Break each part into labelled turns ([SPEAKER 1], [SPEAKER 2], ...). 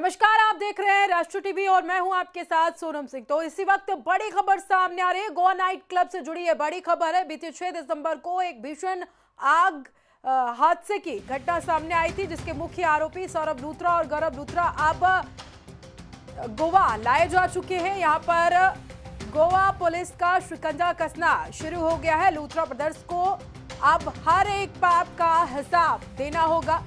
[SPEAKER 1] नमस्कार, आप देख रहे हैं राष्ट्र टीवी और मैं हूं आपके साथ सोनम सिंह। तो इसी वक्त बड़ी खबर सामने आ रही है, गोवा नाइट क्लब से जुड़ी है बड़ी खबर है। बीते 6 दिसंबर को एक भीषण आग हादसे की घटना सामने आई थी, जिसके मुख्य आरोपी सौरभ लूथरा और गौरव लूथरा अब गोवा लाए जा चुके हैं। यहाँ पर गोवा पुलिस का शिकंजा कसना शुरू हो गया है। लूथरा ब्रदर्स को अब हर एक पाप का हिसाब देना होगा।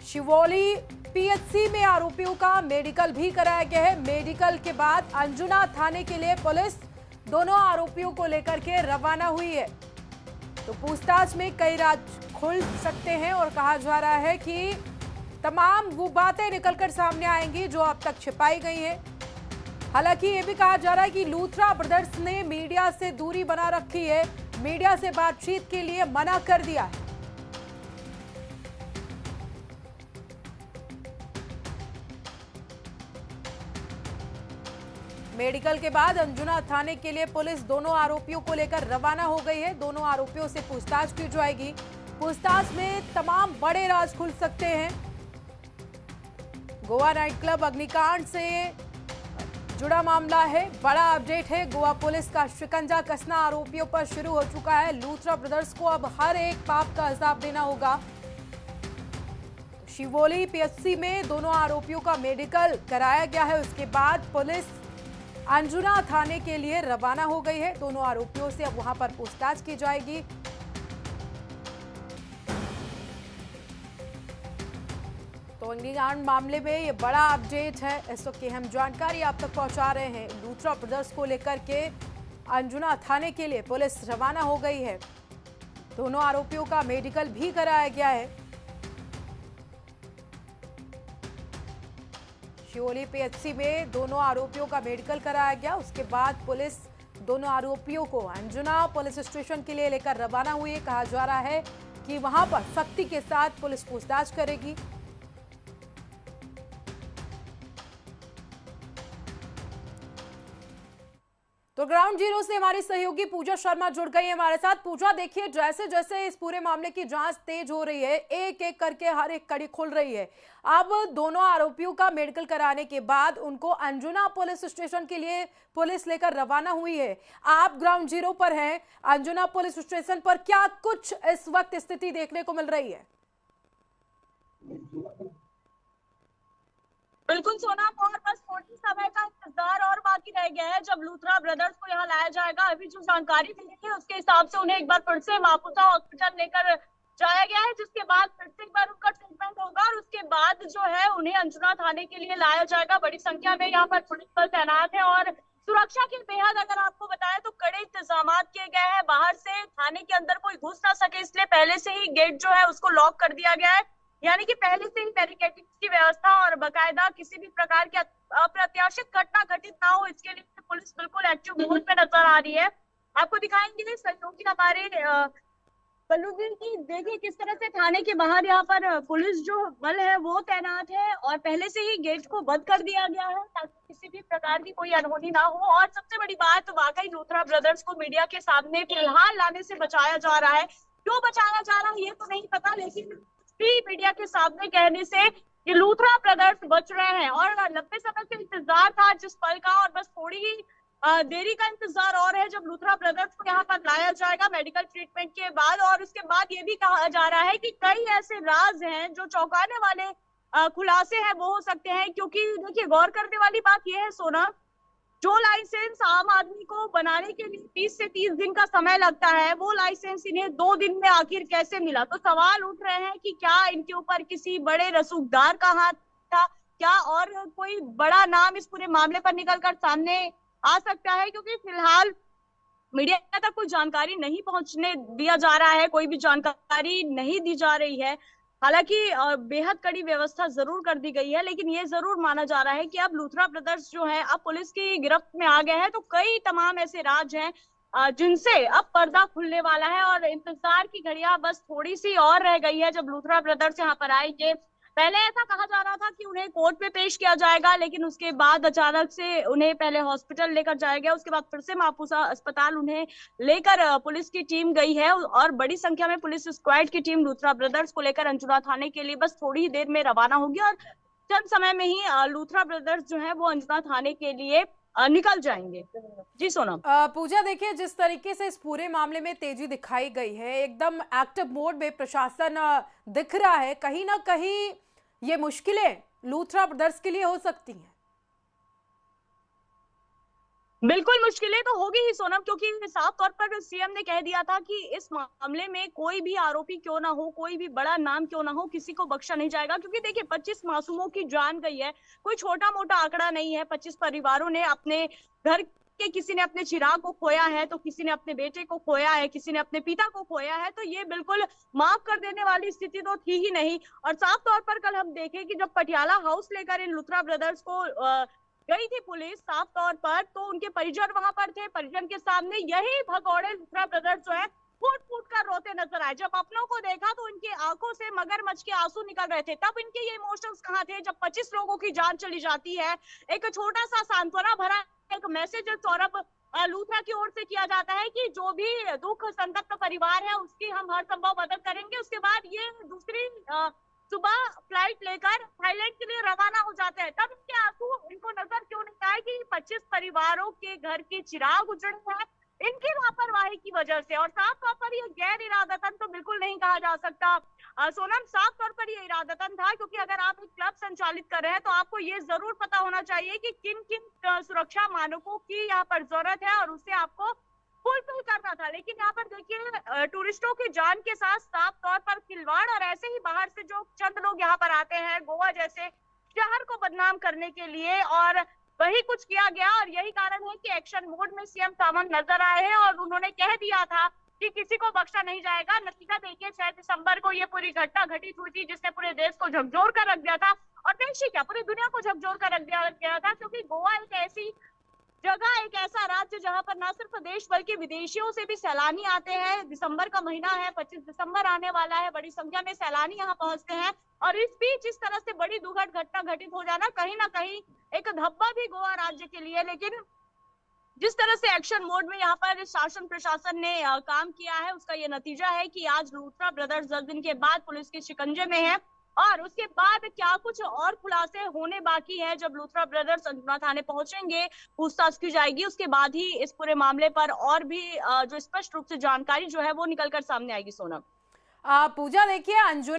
[SPEAKER 1] शिवोली पीएचसी में आरोपियों का मेडिकल भी कराया गया है। मेडिकल के बाद अंजुना थाने के लिए पुलिस दोनों आरोपियों को लेकर के रवाना हुई है। तो पूछताछ में कई राज खुल सकते हैं और कहा जा रहा है कि तमाम वो बातें निकलकर सामने आएंगी जो अब तक छिपाई गई हैं। हालांकि ये भी कहा जा रहा है कि लूथरा ब्रदर्स ने मीडिया से दूरी बना रखी है, मीडिया से बातचीत के लिए मना कर दिया है। मेडिकल के बाद अंजुना थाने के लिए पुलिस दोनों आरोपियों को लेकर रवाना हो गई है। दोनों आरोपियों से पूछताछ की जाएगी। पूछताछ में तमाम बड़े राज खुल सकते हैं। गोवा नाइट क्लब अग्निकांड से जुड़ा मामला है, बड़ा अपडेट है। गोवा पुलिस का शिकंजा कसना आरोपियों पर शुरू हो चुका है। लूथरा ब्रदर्स को अब हर एक पाप का हिसाब देना होगा। शिवोली पीएचसी में दोनों आरोपियों का मेडिकल कराया गया है। उसके बाद पुलिस अंजुना थाने के लिए रवाना हो गई है। दोनों आरोपियों से अब वहां पर पूछताछ की जाएगी। तो अग्निकांड मामले में ये बड़ा अपडेट है। इस वक्त की हम जानकारी आप तक पहुंचा रहे हैं। लूथरा ब्रदर्स को लेकर के अंजुना थाने के लिए पुलिस रवाना हो गई है। दोनों आरोपियों का मेडिकल भी कराया गया है। शिवोली पीएचसी में दोनों आरोपियों का मेडिकल कराया गया। उसके बाद पुलिस दोनों आरोपियों को अंजुना पुलिस स्टेशन के लिए लेकर रवाना हुई है। कहा जा रहा है कि वहां पर सख्ती के साथ पुलिस पूछताछ करेगी। तो ग्राउंड जीरो से हमारी सहयोगी पूजा शर्मा जुड़ गई है हमारे साथ। पूजा, देखिए जैसे जैसे इस पूरे मामले की जांच तेज हो रही है, एक एक करके हर एक कड़ी खुल रही है। अब दोनों आरोपियों का मेडिकल कराने के बाद उनको अंजुना पुलिस स्टेशन के लिए पुलिस लेकर रवाना हुई है। आप ग्राउंड जीरो पर हैं, अंजुना पुलिस स्टेशन पर क्या कुछ इस वक्त स्थिति देखने को मिल रही है?
[SPEAKER 2] बिल्कुल सोना, और बस थोड़ी समय का इंतजार और बाकी रह गया है जब लूथरा ब्रदर्स को यहाँ लाया जाएगा। अभी जो जानकारी मिली है उसके हिसाब से उन्हें एक बार फिर से मापुसा हॉस्पिटल लेकर जाया गया है, जिसके बाद फिर से एक बार उनका ट्रीटमेंट होगा और उसके बाद जो है उन्हें अंजुना थाने के लिए लाया जाएगा। बड़ी संख्या में यहाँ पर पुलिस बल तैनात है और सुरक्षा के बेहद, अगर आपको बताएं तो कड़े इंतजाम किए गए हैं। बाहर से थाने के अंदर कोई घुस ना सके, इसलिए पहले से ही गेट जो है उसको लॉक कर दिया गया है। यानी कि पहले से ही बैरिकेडिंग की व्यवस्था और बकायदा किसी भी प्रकार की अप्रत्याशित घटना घटित ना हो, इसके लिए पुलिस बिल्कुल एक्टिव मोड में नजर आ रही है। आपको दिखाएंगे सहयोगी हमारे बल्लू जी की, देखिए किस तरह से थाने के बाहर यहाँ पर पुलिस जो बल है वो तैनात है और पहले से ही गेट को बंद कर दिया गया है ताकि किसी भी प्रकार की कोई अनहोनी ना हो। और सबसे बड़ी बात, वाकई लूथरा ब्रदर्स को मीडिया के सामने फिलहाल लाने से बचाया जा रहा है। क्यों बचाया जा रहा है ये तो नहीं पता, लेकिन भी मीडिया के सामने कहने से ये लूथरा ब्रदर्स बच रहे हैं। और लंबे समय से इंतजार था जिस पल का, और बस थोड़ी ही देरी का इंतजार और है जब लूथरा ब्रदर्स को यहाँ पर लाया जाएगा मेडिकल ट्रीटमेंट के बाद। और उसके बाद ये भी कहा जा रहा है कि कई ऐसे राज हैं जो चौंकाने वाले खुलासे हैं वो हो सकते हैं। क्योंकि देखिए, गौर करने वाली बात यह है सोना, जो लाइसेंस आम आदमी को बनाने के लिए 20 से 30 दिन का समय लगता है, वो लाइसेंस इन्हें 2 दिन में आखिर कैसे मिला? तो सवाल उठ रहे हैं कि क्या इनके ऊपर किसी बड़े रसूखदार का हाथ था, क्या और कोई बड़ा नाम इस पूरे मामले पर निकलकर सामने आ सकता है? क्योंकि फिलहाल मीडिया तक कोई जानकारी नहीं पहुंचने दिया जा रहा है, कोई भी जानकारी नहीं दी जा रही है। हालांकि बेहद कड़ी व्यवस्था जरूर कर दी गई है, लेकिन ये जरूर माना जा रहा है कि अब लूथरा ब्रदर्स जो है अब पुलिस की गिरफ्त में आ गए हैं। तो कई तमाम ऐसे राज हैं जिनसे अब पर्दा खुलने वाला है और इंतजार की घड़ियां बस थोड़ी सी और रह गई है जब लूथरा ब्रदर्स यहाँ पर आएंगे। पहले ऐसा कहा जा रहा था कि उन्हें कोर्ट में पेश किया जाएगा, लेकिन उसके बाद अचानक से उन्हें पहले हॉस्पिटल लेकर जाया गया, उसके बाद फिर से मापुसा अस्पताल उन्हें लेकर पुलिस की टीम गई है और बड़ी संख्या में पुलिस स्क्वाड की टीम लूथरा ब्रदर्स को लेकर अंजुना थाने के लिए बस थोड़ी ही देर में रवाना होगी। और चंद समय में ही लूथरा ब्रदर्स जो है वो अंजना थाने के लिए निकल जाएंगे। जी सोनम।
[SPEAKER 1] पूजा, देखिए जिस तरीके से इस पूरे मामले में तेजी दिखाई गई है, एकदम एक्टिव मोड में प्रशासन दिख रहा है, कहीं ना कहीं ये मुश्किलें लूथरा ब्रदर्स के लिए हो सकती हैं।
[SPEAKER 2] बिल्कुल मुश्किलें तो होगी ही सोनम, क्योंकि साफ तौर पर सीएम ने कह दिया था कि इस मामले में कोई भी आरोपी क्यों ना हो, कोई भी बड़ा नाम क्यों ना हो, किसी को बख्शा नहीं जाएगा। क्योंकि देखिए 25 मासूमों की जान गई है, कोई छोटा मोटा आंकड़ा नहीं है। 25 परिवारों ने अपने घर के, किसी ने अपने चिराग को खोया है, तो किसी ने अपने बेटे को खोया है, किसी ने अपने पिता को खोया है। तो ये बिल्कुल माफ कर देने वाली स्थिति तो थी ही नहीं। और साफ तौर पर कल हम देखें कि जब पटियाला हाउस लेकर इन लुथरा ब्रदर्स को गई थी पुलिस, साफ तौर पर तो उनके परिजन वहां पर थे। परिजन के सामने यही भगौड़े लुथरा ब्रदर्स जो है फूट फूट कर रोते नजर आए। जब अपनों को देखा तो इनकी आंखों से मगरमच्छ के आंसू निकल रहे थे। तब इनके ये इमोशंस कहाँ थे जब 25 लोगों की जान चली जाती है। एक छोटा सा सांत्वना भरा एक मैसेज सौरभ लूथरा की ओर से किया जाता है कि जो भी दुख संतप्त परिवार है उसकी हम हर संभव मदद करेंगे। उसके बाद ये दूसरी सुबह फ्लाइट लेकर थाईलैंड के लिए रवाना हो जाते हैं। तब इनके आंसू इनको नजर क्यों नहीं आए कि 25 परिवारों के घर के चिराग उजड़े हैं इनकी लापरवाही की वजह से। और साफ तौर पर ये गैर इरादतन तो बिल्कुल नहीं कहा जा सकता सोनम, साफ तौर पर ये इरादतन था। क्योंकि अगर आप एक क्लब संचालित कर रहे हैं तो आपको ये जरूर पता होना चाहिए कि किन किन सुरक्षा मानकों की यहाँ पर जरूरत है और उसे आपको फुलफिल करना था। लेकिन यहाँ पर देखिए टूरिस्टों की जान के साथ साफ तौर पर खिलवाड़। और ऐसे ही बाहर से जो चंद लोग यहाँ पर आते हैं गोवा जैसे शहर को बदनाम करने के लिए, और वही कुछ किया गया। और यही कारण है कि एक्शन मोड में सीएम सावंत नजर आए हैं और उन्होंने कह दिया था कि किसी को बख्शा नहीं जाएगा। नतीजा देखिए 6 दिसंबर को ये पूरी घटना घटित हुई थी जिसने पूरे देश को झकझोर कर रख दिया था। और देश ही क्या, पूरी दुनिया को झकझोर कर रख दिया गया था। क्योंकि गोवा एक ऐसी जगह, एक ऐसा राज्य जहां पर ना सिर्फ देश बल्कि विदेशियों से भी सैलानी आते हैं। दिसंबर का महीना है, 25 दिसंबर आने वाला है, बड़ी संख्या में सैलानी यहाँ पहुंचते हैं। और इस बीच इस तरह से बड़ी दुखद घटना घटित हो जाना कहीं ना कहीं एक धब्बा भी गोवा राज्य के लिए। लेकिन जिस तरह से एक्शन मोड में यहाँ पर शासन प्रशासन ने काम किया है उसका ये नतीजा है कि आज लूथरा ब्रदर्स 10 दिन के बाद पुलिस के शिकंजे में है। और उसके बाद क्या कुछ और खुलासे होने बाकी है, जब लूथरा ब्रदर्स अंजुना थाने पहुंचेंगे, पूछताछ की जाएगी, उसके बाद ही इस पूरे मामले पर और भी जो स्पष्ट रूप से जानकारी जो है वो निकल कर सामने आएगी सोनम।
[SPEAKER 1] पूजा, देखिए अंजुना